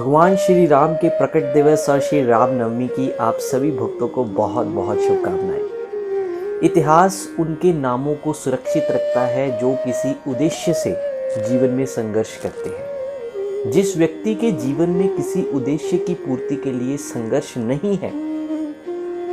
भगवान श्री राम के प्रकट दिवस और श्री राम नवमी की आप सभी भक्तों को बहुत बहुत शुभकामनाएं। इतिहास उनके नामों को सुरक्षित रखता है जो किसी उद्देश्य से जीवन में संघर्ष करते हैं। जिस व्यक्ति के जीवन में किसी उद्देश्य की पूर्ति के लिए संघर्ष नहीं है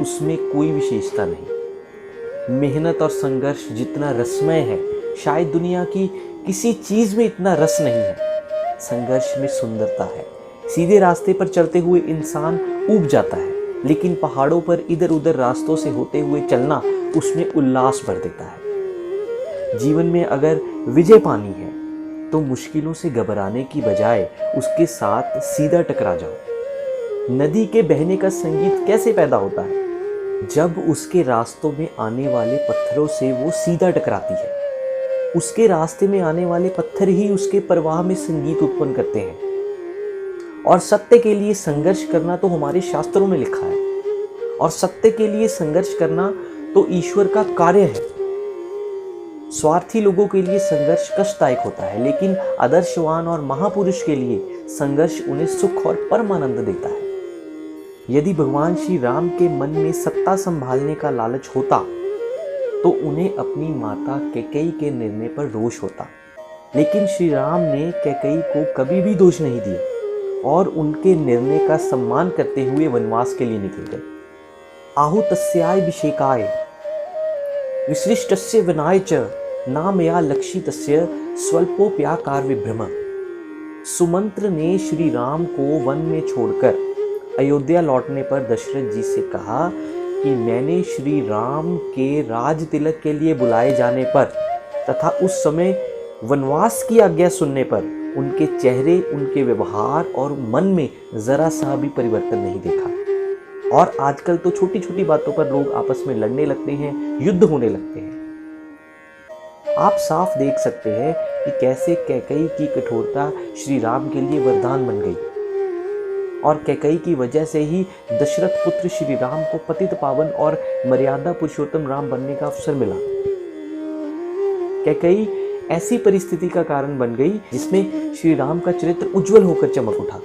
उसमें कोई विशेषता नहीं। मेहनत और संघर्ष जितना रसमय है शायद दुनिया की किसी चीज में इतना रस नहीं है। संघर्ष में सुंदरता है। सीधे रास्ते पर चलते हुए इंसान ऊब जाता है, लेकिन पहाड़ों पर इधर उधर रास्तों से होते हुए चलना उसमें उल्लास भर देता है। जीवन में अगर विजय पानी है तो मुश्किलों से घबराने की बजाय उसके साथ सीधा टकरा जाओ। नदी के बहने का संगीत कैसे पैदा होता है? जब उसके रास्तों में आने वाले पत्थरों से वो सीधा टकराती है। उसके रास्ते में आने वाले पत्थर ही उसके प्रवाह में संगीत उत्पन्न करते हैं। और सत्य के लिए संघर्ष करना तो हमारे शास्त्रों में लिखा है, और सत्य के लिए संघर्ष करना तो ईश्वर का कार्य है। स्वार्थी लोगों के लिए संघर्ष कष्टदायक होता है, लेकिन आदर्शवान और महापुरुष के लिए संघर्ष उन्हें सुख और परमानंद देता है। यदि भगवान श्री राम के मन में सत्ता संभालने का लालच होता तो उन्हें अपनी माता कैकेयी के निर्णय पर रोष होता, लेकिन श्री राम ने कैकेयी को कभी भी दोष नहीं दिया और उनके निर्णय का सम्मान करते हुए वनवास के लिए निकल गए। आहुतस्याभिषेकाय विसृष्टस्य वनाय च नामया लक्षितस्य स्वल्पोप्याकार विभ्रम। सुमंत्र ने श्री राम को वन में छोड़कर अयोध्या लौटने पर दशरथ जी से कहा कि मैंने श्री राम के राज तिलक के लिए बुलाए जाने पर तथा उस समय वनवास की आज्ञा सुनने पर उनके चेहरे, उनके व्यवहार और मन में जरा सा भी परिवर्तन नहीं देखा। और आजकल तो छोटी छोटी बातों पर लोग आपस में लड़ने लगते हैं, युद्ध होने लगते हैं। आप साफ देख सकते हैं कि कैसे कैकेयी की कठोरता श्री राम के लिए वरदान बन गई और कैकेयी की वजह से ही दशरथ पुत्र श्री राम को पतित पावन और मर्यादा पुरुषोत्तम राम बनने का अवसर मिला। कैकेयी ऐसी परिस्थिति का कारण बन गई जिसमें श्री राम का चरित्र उज्जवल होकर चमक उठा।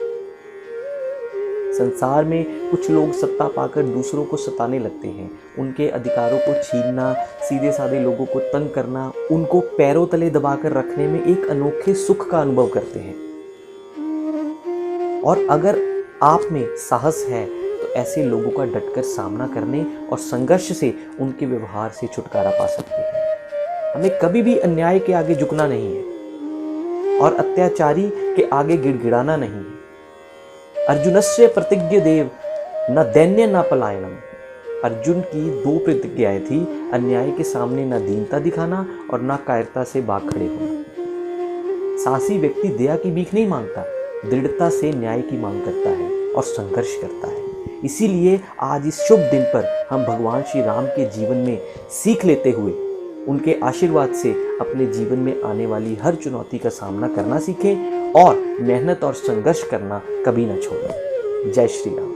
संसार में कुछ लोग सत्ता पाकर दूसरों को सताने लगते हैं। उनके अधिकारों को छीनना, सीधे साधे लोगों को तंग करना, उनको पैरों तले दबाकर रखने में एक अनोखे सुख का अनुभव करते हैं। और अगर आप में साहस है तो ऐसे लोगों का डटकर सामना करने और संघर्ष से उनके व्यवहार से छुटकारा पा सकते हैं। हमें कभी भी अन्याय के आगे झुकना नहीं है और अत्याचारी के आगे गिड़गिड़ाना नहीं है। अर्जुनस्य प्रतिज्ञ देव न दैन्य न पलायनम। अर्जुन की दो प्रतिज्ञाएं थी, अन्याय के सामने न दीनता दिखाना और न कायरता से भाग खड़े होना। साहसी व्यक्ति दया की भीख नहीं मांगता, दृढ़ता से न्याय की मांग करता है और संघर्ष करता है। इसीलिए आज इस शुभ दिन पर हम भगवान श्री राम के जीवन में सीख लेते हुए उनके आशीर्वाद से अपने जीवन में आने वाली हर चुनौती का सामना करना सीखें और मेहनत और संघर्ष करना कभी ना छोड़ें। जय श्री राम।